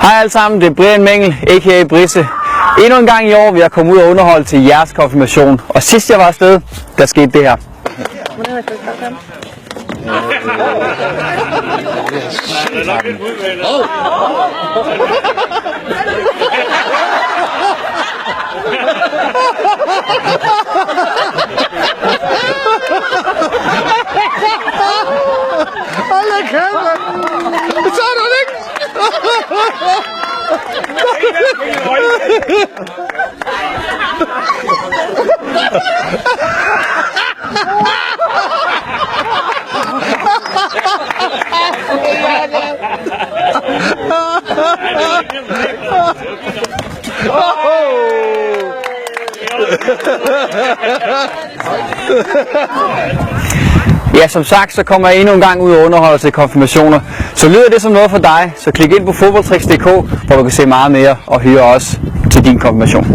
Hej alle sammen, det er Brian Mengel, a.k.a. Brisse. Endnu en gang i år vil jeg komme ud og underholde til jeres konfirmation. Og sidst jeg var afsted, der skete det her. Alle kæmpe! Så er du ikke! Ja, som sagt, så kommer jeg endnu en gang ud og underholder til konfirmationer. Så lyder det som noget for dig, så klik ind på fodboldtricks.dk, hvor du kan se meget mere og hyre os til din konfirmation.